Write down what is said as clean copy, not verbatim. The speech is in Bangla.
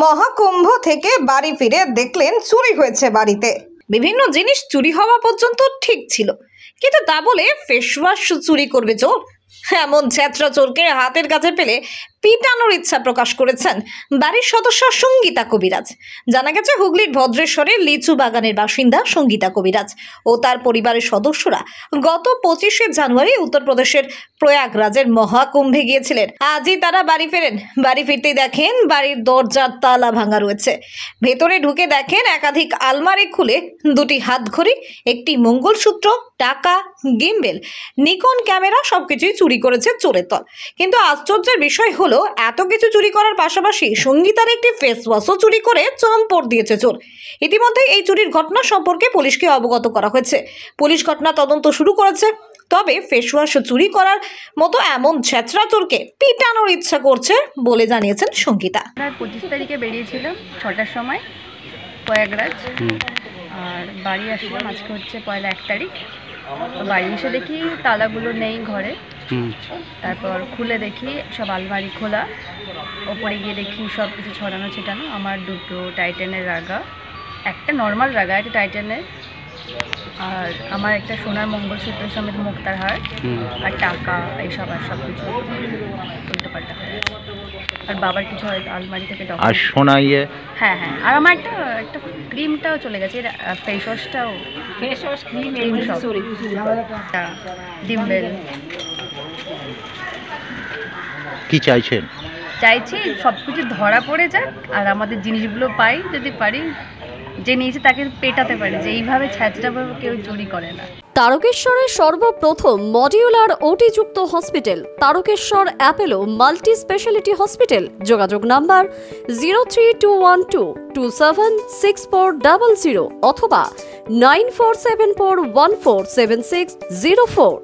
মহাকুম্ভ থেকে বাড়ি ফিরে দেখলেন চুরি হয়েছে বাড়িতে। বিভিন্ন জিনিস চুরি হওয়া পর্যন্ত ঠিক ছিল, কিন্তু তা বলে ফেস ওয়াশ চুরি করবে চোর? এমন ছেঁচড়া চোরকে হাতের কাছে পেলে পিটানোর ইচ্ছা প্রকাশ করেছেন বাড়ির সদস্য সঙ্গীতা কবিরাজ। জানা গেছে হুগলির ভদ্রেশ্বরের লিচু বাগানের বাসিন্দা সঙ্গীতা কবিরাজ ও তার পরিবারের সদস্যরা গত 25শে জানুয়ারি উত্তরপ্রদেশের প্রয়াগরাজের মহাকুম্ভে গিয়েছিলেন। আজই তারা বাড়ি ফেরেন। বাড়ি ফিরতেই দেখেন বাড়ির দরজার তালা ভাঙা রয়েছে। ভেতরে ঢুকে দেখেন একাধিক আলমারি খুলে দুটি হাতঘড়ি, একটি মঙ্গলসূত্র, টাকা, গিম্বেল, নিকন ক্যামেরা সবকিছুই চুরি করেছে চোরের দল। কিন্তু আশ্চর্যের বিষয় হলো এত কিছু চুরি করার পাশাপাশি সঙ্গীতার একটি ফেস ওয়াশও চুরি করে চম্পট দিয়েছে চোর। ইতিমধ্যে এই চুরির ঘটনা সম্পর্কে পুলিশকে অবগত করা হয়েছে। পুলিশ ঘটনা তদন্ত শুরু করেছে। তবে ফেস ওয়াশ চুরি করার মতো এমন ছেঁচড়া চোরকে পিটানোর ইচ্ছা করছে বলে জানিয়েছেন সঙ্গীতা। 25 তারিখে বেরিয়েছিলাম 6টার সময় প্রয়াগরাজ, আর বাড়ি আসলাম আজকে হচ্ছে পয়লা 1 তারিখ। তো বাড়ি এসে দেখি তালাগুলো নেই ঘরে। তারপর খুলে দেখি সব আলমারি খোলা, ওপরে গিয়ে দেখি সব কিছু ছড়ানো ছিটানো। আমার দুটো টাইটানের রাগা, একটা নর্মাল রাগা, একটা টাইটানের, আর আমার একটা সোনার মঙ্গলসূত্রের সমেত মুক্তার হার, আর টাকা, এইসব আর সব কিছু উল্টো পাল্টা হয়ে গেছে। আর বাবার কিছু হয়তো আলমারি থেকে আর সোনা হ্যাঁ, আর আমার একটা ক্রিমটাও চলে গেছে, ফেস ওয়াশটাও, ক্রিম ডিম্বেল। কি চাইছেন? চাইছি সব কিছু ধরা পড়ে যাক আর আমাদের জিনিসগুলো পাই, যদি পারি যে নিয়েছে তাকে পেটাতে পারি, যে এইভাবে ছ্যাঁচড়াভাবে কেউ চুরি করে না। তারকেশ্বরের সর্বপ্রথম মডিউলার ওটি-যুক্ত hospital Tarakeswar Apollo multi speciality hospital. যোগাযোগ নাম্বার 03212276400 অথবা 9474147604।